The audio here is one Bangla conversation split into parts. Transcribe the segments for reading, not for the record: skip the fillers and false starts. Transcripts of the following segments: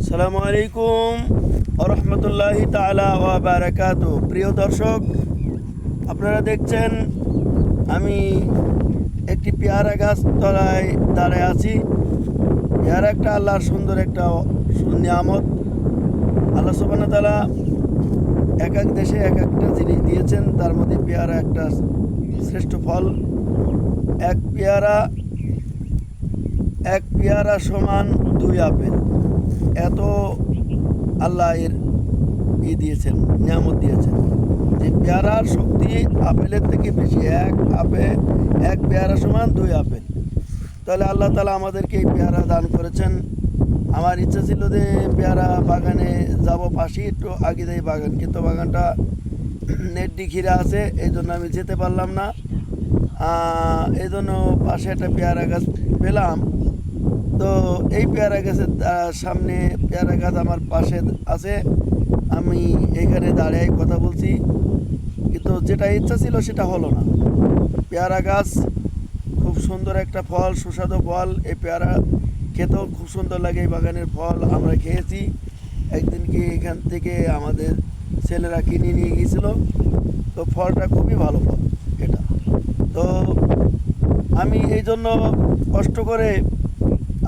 আসসালামু আলাইকুম রহমতুল্লাহি তাআলা ওয়া বারাকাতুহু। প্রিয় দর্শক, আপনারা দেখছেন আমি একটি পেয়ারা গাছ তলায় দাঁড়ায় আছি। পেয়ারা একটা আল্লাহর সুন্দর একটা নিয়ামত। আল্লাহ সুবহানাহু ওয়া তাআলা এক এক দেশে এক একটা জিনিস দিয়েছেন, তার মধ্যে পেয়ারা একটা শ্রেষ্ঠ ফল। এক পেয়ারা সমান 2 আপেল। এত আল্লাহ এর দিয়েছেন, নিয়ামত দিয়েছেন যে পেয়ারার শক্তি আপেলের থেকে বেশি। এক পেয়ারা সমান 2 আপেল। তাহলে আল্লাহ তাআলা আমাদেরকে এই পেয়ারা দান করেছেন। আমার ইচ্ছা ছিল যে পেয়ারা বাগানে যাব, পাশে একটু আগে যাই বাগান, কিন্তু বাগানটা নেট ঘিরে আছে, এই জন্য আমি যেতে পারলাম না। এই জন্য পাশে একটা পেয়ারা গাছ পেলাম। তো এই পেয়ারা গাছের সামনে পেয়ারা গাছ আমার পাশে আছে, আমি এখানে দাঁড়িয়ে কথা বলছি, কিন্তু যেটা ইচ্ছা ছিল সেটা হলো না। পেয়ারা গাছ খুব সুন্দর একটা ফল, সুস্বাদু ফল। এই পেয়ারা খেতেও খুব সুন্দর লাগে। এই বাগানের ফল আমরা খেয়েছি। একদিন কি এখান থেকে আমাদের ছেলেরা কিনে নিয়ে গিয়েছিল। তো ফলটা খুবই ভালো ফল এটা। তো আমি এই জন্য কষ্ট করে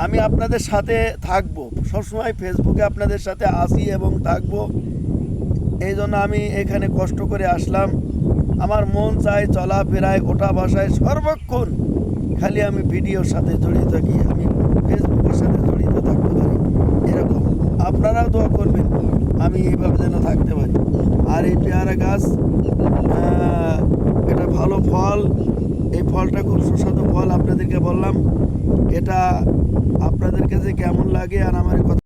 আমি আপনাদের সাথে থাকবো, সবসময় ফেসবুকে আপনাদের সাথে আসি এবং থাকবো। এই জন্য আমি এখানে কষ্ট করে আসলাম। আমার মন চায় চলাফেরায়, ওঠা বসায় সর্বক্ষণ খালি আমি ভিডিওর সাথে জড়িত থাকি, আমি ফেসবুকের সাথে জড়িত থাকতে পারি। এরকম আপনারাও দোয়া করবেন আমি এইভাবে যেন থাকতে পারি। আর এই পেয়ারা গাছ এটা ভালো ফল। এই ফলটা খুব সুস্বাদু ফল, আপনাদেরকে বললাম। এটা আপনাদের কাছে কেমন লাগে আর আমার কথা